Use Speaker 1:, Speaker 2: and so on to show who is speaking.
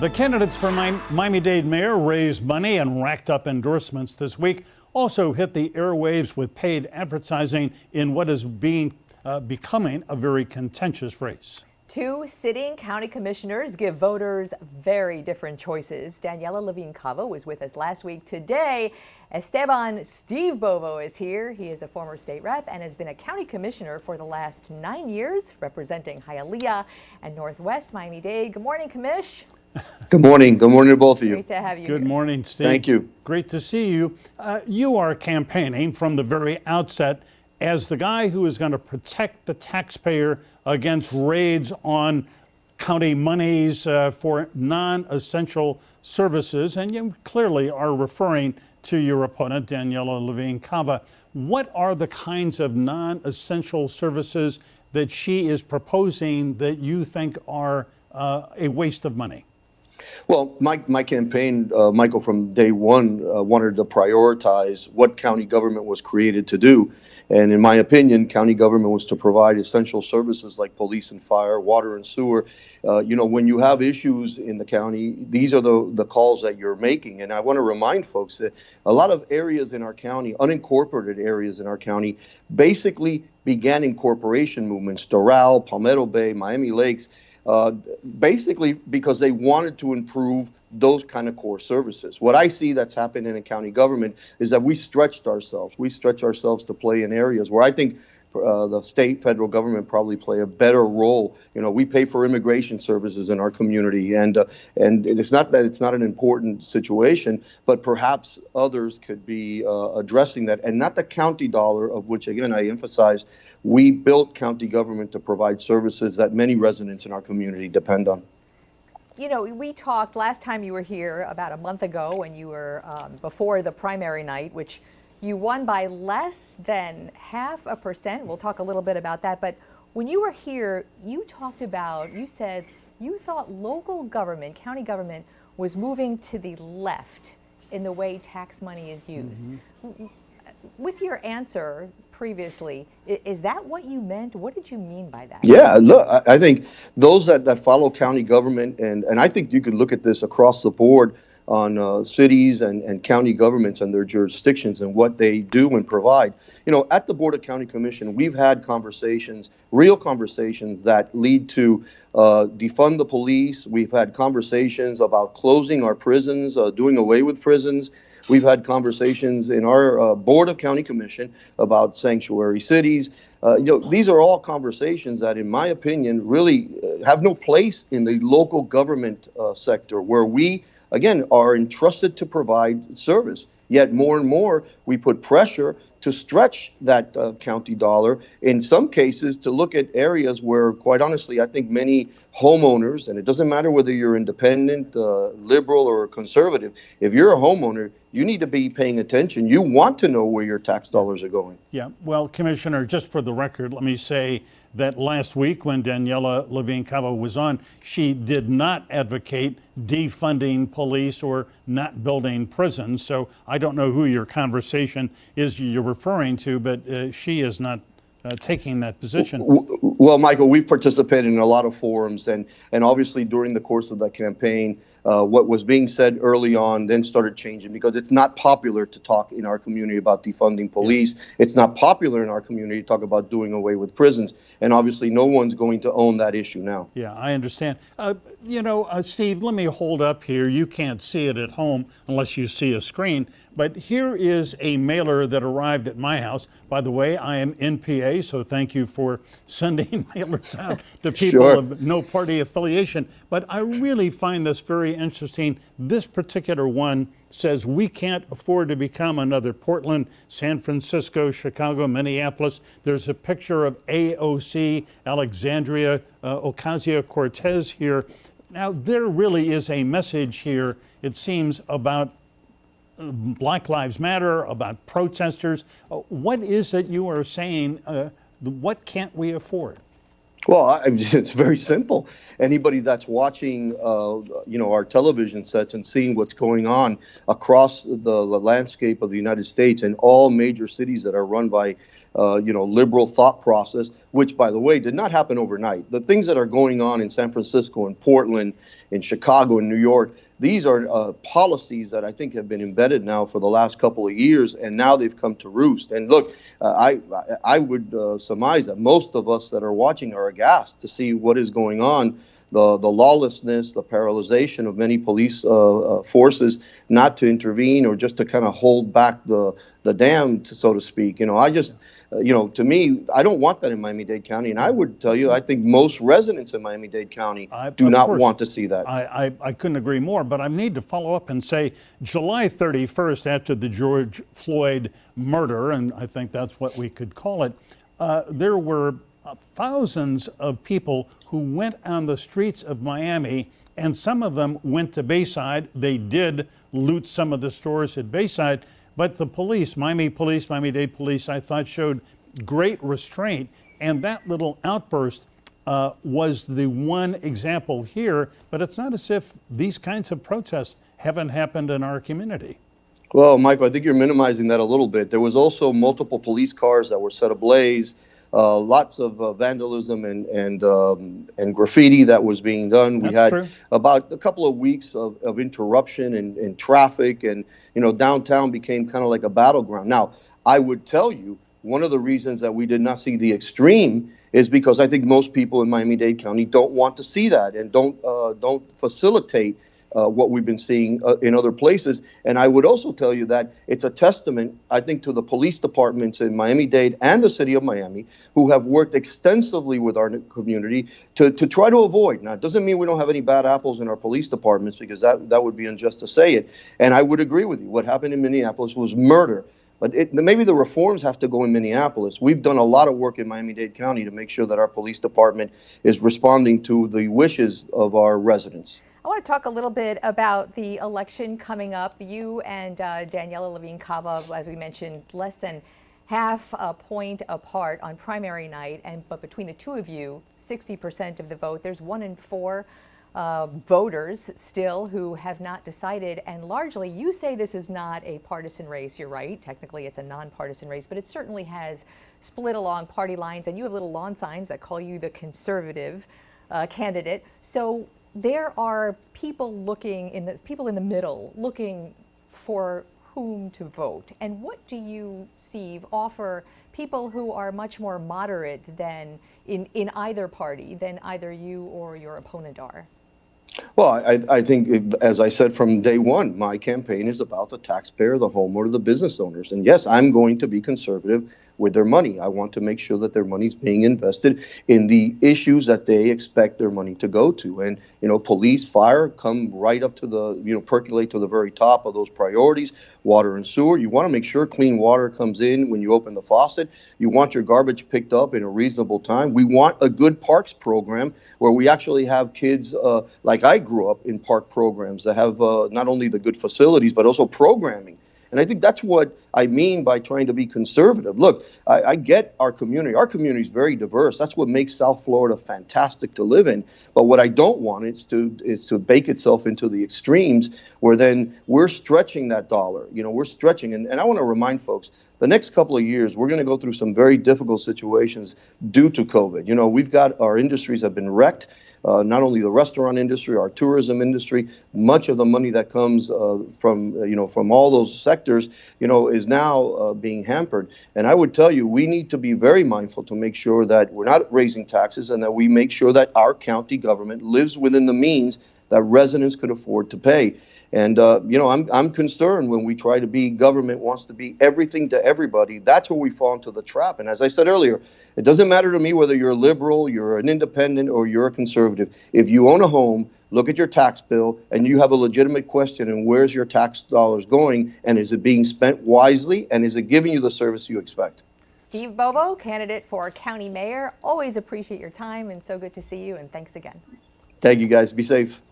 Speaker 1: The candidates for Miami-Dade mayor raised money and racked up endorsements this week. Also hit the airwaves with paid advertising in what is becoming a very contentious race.
Speaker 2: Two sitting county commissioners give voters very different choices. Daniela Levine-Cava was with us last week. Today, Steve Bovo is here. He is a former state rep and has been a county commissioner for the last 9 years, representing Hialeah and Northwest Miami-Dade. Good morning, Commish.
Speaker 3: Good morning. Good morning to both of you.
Speaker 2: Great to have you.
Speaker 1: Good
Speaker 2: here.
Speaker 1: morning, Steve.
Speaker 3: Thank you.
Speaker 1: Great to see you. You are campaigning from the very outset as the guy who is going to protect the taxpayer against raids on county monies for non-essential services. And you clearly are referring to your opponent, Daniela Levine-Cava. What are the kinds of non-essential services that she is proposing that you think are a waste of money?
Speaker 3: Well, my campaign, Michael, from day one wanted to prioritize what county government was created to do. And in my opinion, county government was to provide essential services like police and fire, water and sewer. When you have issues in the county, these are the calls that you're making. And I want to remind folks that a lot of areas in our county, unincorporated areas in our county, basically began incorporation movements, Doral, Palmetto Bay, Miami Lakes, basically because they wanted to improve those kind of core services. What I see that's happened in a county government is that we stretched ourselves. We stretch ourselves to play in areas where I think the state, federal government probably play a better role. We pay for immigration services in our community, and it's not that it's not an important situation, but perhaps others could be addressing that, and not the county dollar, of which, again, I emphasize, we built county government to provide services that many residents in our community depend on.
Speaker 2: We talked last time you were here about a month ago when you were before the primary night, which you won by less than 0.5%. We'll talk a little bit about that. But when you were here, you said you thought local government, county government, was moving to the left in the way tax money is used. Mm-hmm. With your answer previously, is that what you meant? What did you mean by that?
Speaker 3: Yeah, look, I think those that follow county government, and I think you could look at this across the board on cities and county governments and their jurisdictions and what they do and provide. At the Board of County Commission, we've had conversations, real conversations that lead to defund the police. We've had conversations about closing our prisons, doing away with prisons. We've had conversations in our Board of County Commission about sanctuary cities. These are all conversations that, in my opinion, really have no place in the local government sector, where we, again, are entrusted to provide service. Yet more and more, we put pressure to stretch that county dollar, in some cases to look at areas where, quite honestly, I think many homeowners, and it doesn't matter whether you're independent, liberal, or conservative, if you're a homeowner, you need to be paying attention. You want to know where your tax dollars are going.
Speaker 1: Yeah, well, Commissioner, just for the record, let me say that last week when Daniela Levine-Cava was on, she did not advocate defunding police or not building prisons. So I don't know who your conversation is you're referring to, but she is not taking that position.
Speaker 3: Well, Michael, we've participated in a lot of forums, and obviously during the course of that campaign, what was being said early on then started changing, because it's not popular to talk in our community about defunding police. Yeah. It's not popular in our community to talk about doing away with prisons. And obviously no one's going to own that issue now.
Speaker 1: Yeah, I understand. Steve, let me hold up here. You can't see it at home unless you see a screen. But here is a mailer that arrived at my house. By the way, I am NPA, so thank you for sending mailers out to people
Speaker 3: Sure.
Speaker 1: of no party affiliation. But I really find this very interesting. This particular one says, "We can't afford to become another Portland, San Francisco, Chicago, Minneapolis." There's a picture of AOC, Alexandria Ocasio-Cortez here. Now, there really is a message here, it seems, about Black Lives Matter, about protesters. What is it you are saying? What can't we afford?
Speaker 3: Well, it's very simple. Anybody that's watching, our television sets and seeing what's going on across the landscape of the United States and all major cities that are run by liberal thought process, which, by the way, did not happen overnight. The things that are going on in San Francisco and Portland, in Chicago and New York, these are policies that I think have been embedded now for the last couple of years, and now they've come to roost. And look, I would surmise that most of us that are watching are aghast to see what is going on. The lawlessness, the paralyzation of many police forces not to intervene or just to kind of hold back the dam, so to speak. To me, I don't want that in Miami-Dade County. And I would tell you, I think most residents in Miami-Dade County do not want to see that.
Speaker 1: I couldn't agree more, but I need to follow up and say July 31st, after the George Floyd murder, and I think that's what we could call it, there were thousands of people who went on the streets of Miami, and some of them went to Bayside. They did loot some of the stores at Bayside, but the police, Miami-Dade Police, I thought showed great restraint, and that little outburst was the one example here, but it's not as if these kinds of protests haven't happened in our community.
Speaker 3: Well, Michael, I think you're minimizing that a little bit. There was also multiple police cars that were set ablaze. Lots of vandalism and graffiti that was being done. We had about a couple of weeks of interruption in traffic, and downtown became kind of like a battleground. Now, I would tell you one of the reasons that we did not see the extreme is because I think most people in Miami-Dade County don't want to see that and don't facilitate what we've been seeing in other places. And I would also tell you that it's a testament, I think, to the police departments in Miami-Dade and the city of Miami, who have worked extensively with our community to try to avoid. Now, it doesn't mean we don't have any bad apples in our police departments, because that would be unjust to say it. And I would agree with you. What happened in Minneapolis was murder. But maybe the reforms have to go in Minneapolis. We've done a lot of work in Miami-Dade County to make sure that our police department is responding to the wishes of our residents.
Speaker 2: I want to talk a little bit about the election coming up. You and Daniela Levine-Cava, as we mentioned, less than half a point apart on primary night, but between the two of you, 60% of the vote. There's 1 in 4 voters still who have not decided, and largely you say this is not a partisan race. You're right, technically it's a nonpartisan race, but it certainly has split along party lines, and you have little lawn signs that call you the conservative candidate. So there are people in the middle looking for whom to vote. And what do you, Steve, offer people who are much more moderate than in either party than either you or your opponent are?
Speaker 3: Well, I think, as I said from day one, my campaign is about the taxpayer, the homeowner, the business owners. And yes, I'm going to be conservative with their money. I want to make sure that their money is being invested in the issues that they expect their money to go to. And, police, fire come right up to the, percolate to the very top of those priorities. Water and sewer. You want to make sure clean water comes in when you open the faucet. You want your garbage picked up in a reasonable time. We want a good parks program where we actually have kids, like I grew up in park programs that have not only the good facilities, but also programming. And I think that's what I mean by trying to be conservative. Look, I get our community. Our community is very diverse. That's what makes South Florida fantastic to live in. But what I don't want is to bake itself into the extremes where then we're stretching that dollar. We're stretching. And I want to remind folks, the next couple of years, we're going to go through some very difficult situations due to COVID. We've got our industries have been wrecked. Not only the restaurant industry, our tourism industry, much of the money that comes from all those sectors, is now being hampered. And I would tell you, we need to be very mindful to make sure that we're not raising taxes and that we make sure that our county government lives within the means that residents could afford to pay. And, I'm concerned when we try to be government wants to be everything to everybody. That's where we fall into the trap. And as I said earlier, it doesn't matter to me whether you're a liberal, you're an independent, or you're a conservative. If you own a home, look at your tax bill, and you have a legitimate question, and where's your tax dollars going, and is it being spent wisely, and is it giving you the service you expect?
Speaker 2: Steve Bovo, candidate for county mayor. Always appreciate your time, and so good to see you, and thanks again.
Speaker 3: Thank you, guys. Be safe.